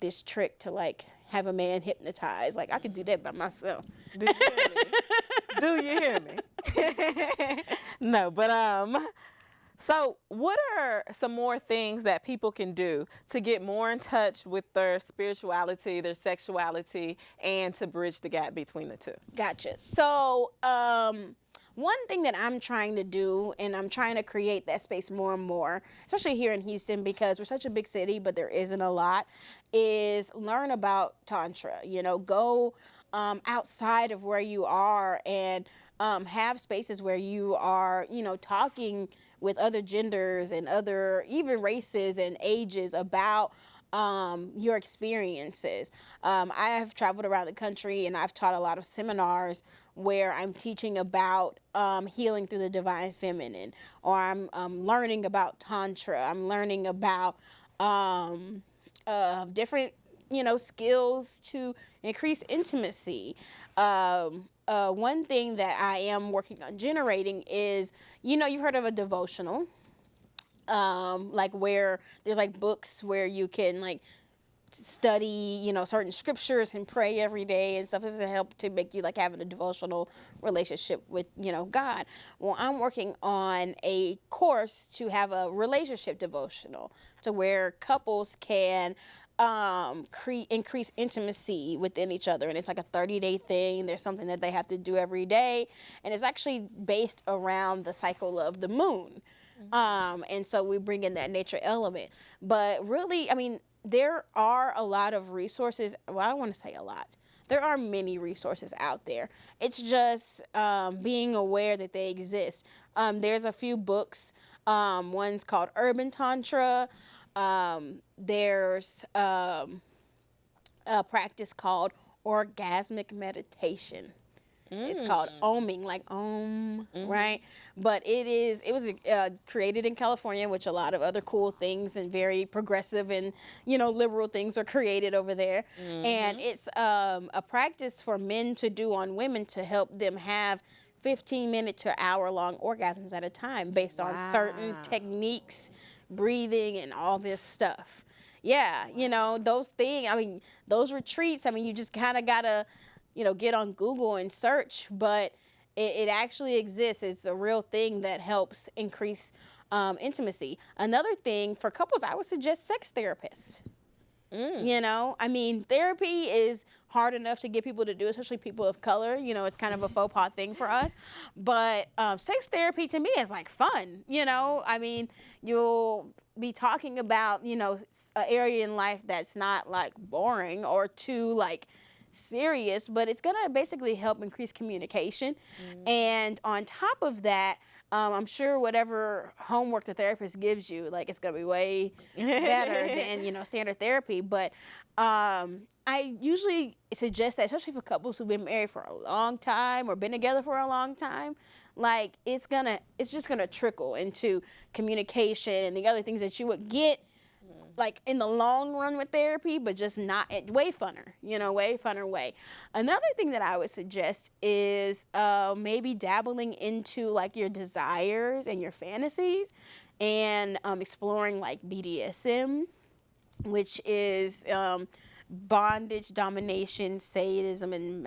this trick to like have a man hypnotized. Like, I could do that by myself. Do you hear me? Do you hear me? No, but so what are some more things that people can do to get more in touch with their spirituality, their sexuality, and to bridge the gap between the two? Gotcha. So one thing that I'm trying to do, and I'm trying to create that space more and more, especially here in Houston, because we're such a big city, but there isn't a lot, is learn about Tantra. Go outside of where you are and have spaces where you are, talking with other genders and other even races and ages about your experiences. I have traveled around the country and I've taught a lot of seminars where I'm teaching about healing through the divine feminine, or I'm learning about Tantra. I'm learning about different, skills to increase intimacy. One thing that I am working on generating is, you've heard of a devotional, like where there's like books where you can like study, certain scriptures and pray every day and stuff. This is to help to make you like having a devotional relationship with, God. Well, I'm working on a course to have a relationship devotional to where couples can increase intimacy within each other. And it's like a 30-day thing. There's something that they have to do every day. And it's actually based around the cycle of the moon. And so we bring in that nature element. But really, I mean, there are a lot of resources. Well, I don't want to say a lot. There are many resources out there. It's just being aware that they exist. There's a few books. One's called Urban Tantra. There's a practice called orgasmic meditation. It's called oming, like right? But it was created in California, which a lot of other cool things and very progressive and, liberal things are created over there. And it's a practice for men to do on women to help them have 15-minute to hour-long orgasms at a time based on certain techniques, breathing, and all this stuff. Yeah, those things, those retreats, you just kind of got to, get on Google and search, but it actually exists. It's a real thing that helps increase intimacy. Another thing for couples, I would suggest sex therapists. Therapy is hard enough to get people to do, especially people of color. It's kind of a faux pas thing for us. But sex therapy to me is like fun. You'll be talking about, an area in life that's not like boring or too like serious, but it's gonna basically help increase communication. And on top of that, I'm sure whatever homework the therapist gives you, like, it's gonna be way better than standard therapy. But I usually suggest that, especially for couples who've been married for a long time or been together for a long time. Like, it's just gonna trickle into communication and the other things that you would get like in the long run with therapy, but just not way funner, way funner way. Another thing that I would suggest is maybe dabbling into like your desires and your fantasies and exploring like BDSM, which is bondage, domination, sadism, and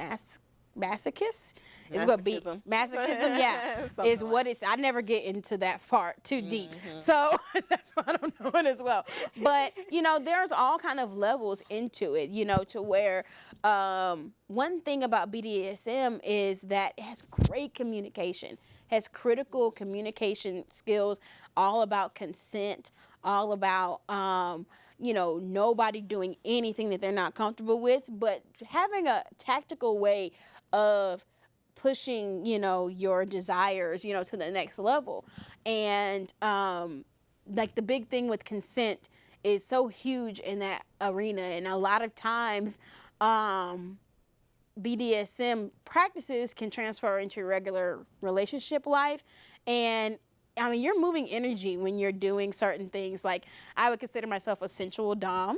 masochist is what masochism, yeah, is what it's. I never get into that part too deep, so that's why I don't know it as well. But there's all kind of levels into it, to where one thing about BDSM is that it has great communication, has critical communication skills, all about consent, all about nobody doing anything that they're not comfortable with, but having a tactical way of pushing, your desires, to the next level. And like the big thing with consent is so huge in that arena. And a lot of times BDSM practices can transfer into regular relationship life. And you're moving energy when you're doing certain things. Like, I would consider myself a sensual dom.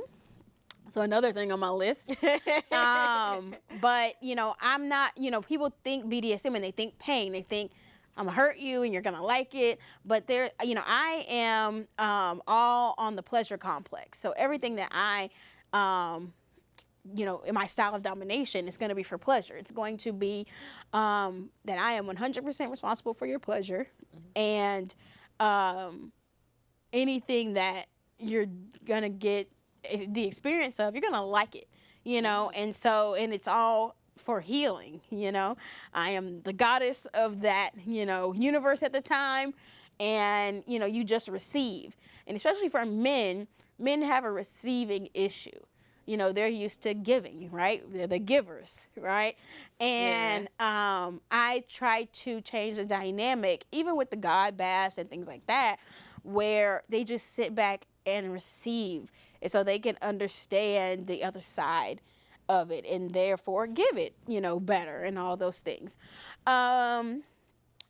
So another thing on my list. But, I'm not, people think BDSM and they think pain. They think I'm gonna hurt you and you're gonna like it. But I am all on the pleasure complex. So everything that I, in my style of domination is going to be for pleasure. It's going to be that I am 100% responsible for your pleasure. And anything that you're going to get the experience of, you're going to like it, and it's all for healing. I am the goddess of that, universe at the time. And, you just receive. And especially for men have a receiving issue. They're used to giving, right? They're the givers, right? And I try to change the dynamic, even with the God baths and things like that, where they just sit back and receive, and so they can understand the other side of it, and therefore give it, better, and all those things.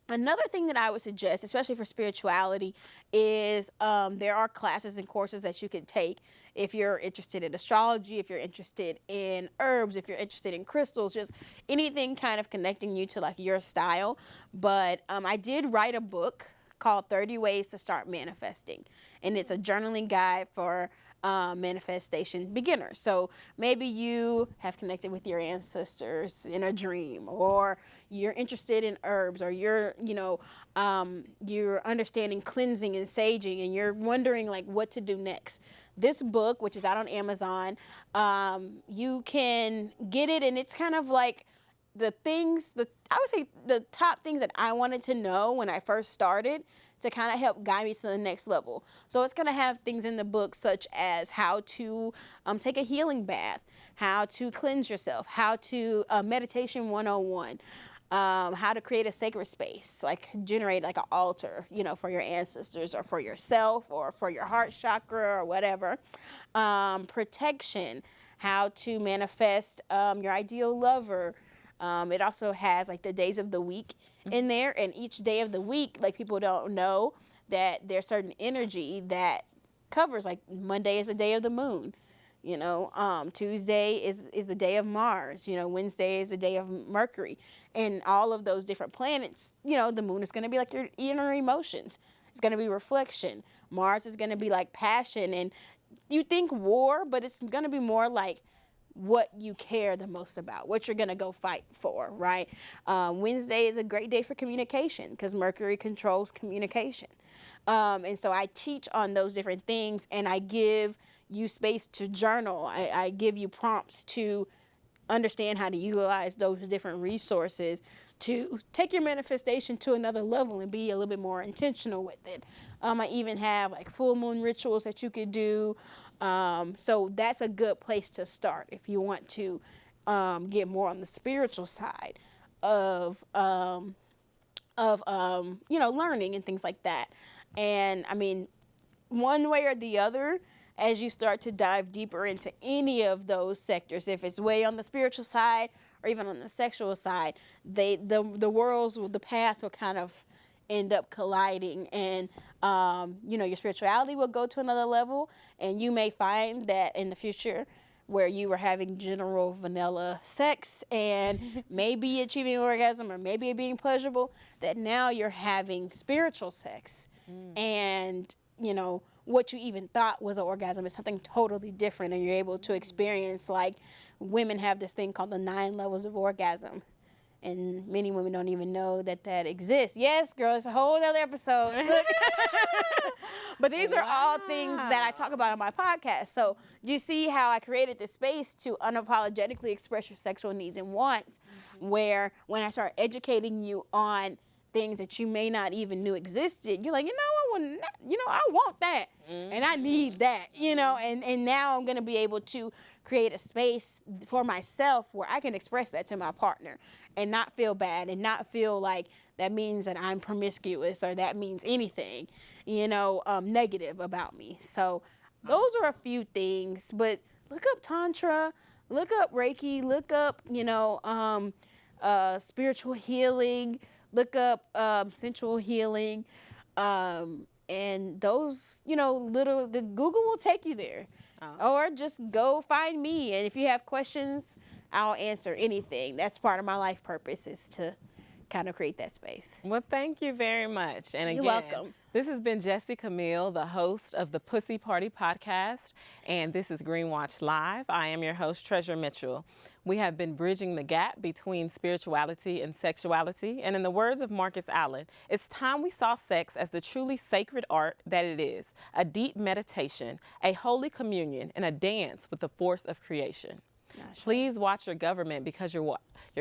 Another thing that I would suggest, especially for spirituality, is there are classes and courses that you can take if you're interested in astrology, if you're interested in herbs, if you're interested in crystals, just anything kind of connecting you to like your style. But I did write a book called 30 Ways to Start Manifesting, and it's a journaling guide for manifestation beginners. So maybe you have connected with your ancestors in a dream, or you're interested in herbs, or you're understanding cleansing and saging, and you're wondering like what to do next. This book, which is out on Amazon, you can get it, and it's kind of like the things, I would say the top things that I wanted to know when I first started to kind of help guide me to the next level. So it's going to have things in the book such as how to take a healing bath, how to cleanse yourself, how to meditation 101, how to create a sacred space, like generate like an altar, you know, for your ancestors or for yourself or for your heart chakra or whatever. Protection, how to manifest your ideal lover. It also has like the days of the week in there, and each day of the week, like people don't know that there's certain energy that covers, like Monday is the day of the moon, you know, Tuesday is the day of Mars, you know, Wednesday is the day of Mercury, and all of those different planets, you know, the moon is going to be like your inner emotions. It's going to be reflection. Mars is going to be like passion, and you think war, but it's going to be more like what you care the most about, what you're going to go fight for, right? Wednesday is a great day for communication because Mercury controls communication. And so I teach on those different things, and I give you space to journal. I give you prompts to understand how to utilize those different resources to take your manifestation to another level and be a little bit more intentional with it. I even have like full moon rituals that you could do. So that's a good place to start if you want to get more on the spiritual side of you know, learning and things like that. And I mean, one way or the other, as you start to dive deeper into any of those sectors, if it's way on the spiritual side or even on the sexual side, the worlds, the paths will kind of end up colliding, and you know, your spirituality will go to another level, and you may find that in the future where you were having general vanilla sex and maybe achieving orgasm or maybe it being pleasurable, that now you're having spiritual sex. And, you know, what you even thought was an orgasm is something totally different, and you're able to experience, like, women have this thing called the 9 levels of orgasm. And many women don't even know that that exists. Yes, girl, it's a whole other episode. But these are all things that I talk about on my podcast. So you see how I created this space to unapologetically express your sexual needs and wants, where when I start educating you on things that you may not even knew existed, you're like, I want that, and I need that, you know, and now I'm going to be able to create a space for myself where I can express that to my partner and not feel bad and not feel like that means that I'm promiscuous or that means anything, you know, negative about me. So those are a few things, but look up Tantra, look up Reiki, look up, you know, spiritual healing, look up sensual healing, and those, you know, the Google will take you there. Or just go find me, and if you have questions, I'll answer anything. That's part of my life purpose, is to kind of create that space. Well, thank you very much. And again, You're welcome. This has been Jessie Camille, the host of the Pussy Party Podcast, and this is Green Watch Live. I am your host, Treasure Mitchell. We have been bridging the gap between spirituality and sexuality, and in the words of Marcus Allen, it's time we saw sex as the truly sacred art that it is, a deep meditation, a holy communion, and a dance with the force of creation. Please watch your government, because your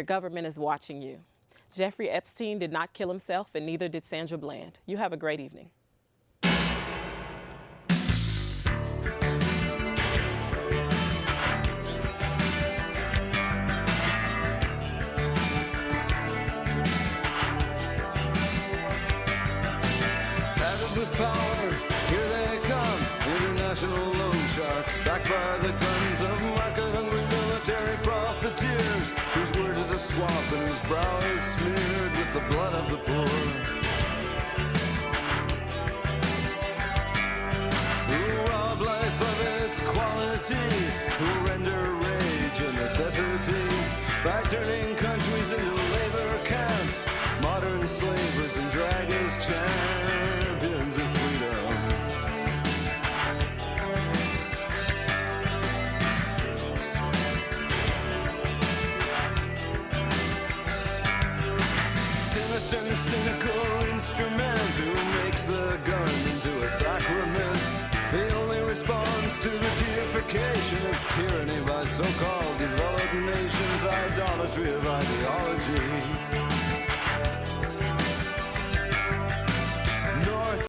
government is watching you. Jeffrey Epstein did not kill himself, and neither did Sandra Bland. You have a great evening. Padded with power, here they come. International loan sharks, backed by the guns of market-hungry military profiteers, whose word is a swamp and whose brow is smeared with the blood of the poor. Who rob life of its quality, who render rage a necessity, by turning countries into labor camps, modern slavers and drag as champions of freedom. Sinister and cynical instrument who makes the gun into a sacrament. The only response to the deification of tyranny by so-called developed nations, idolatry of ideology. dream.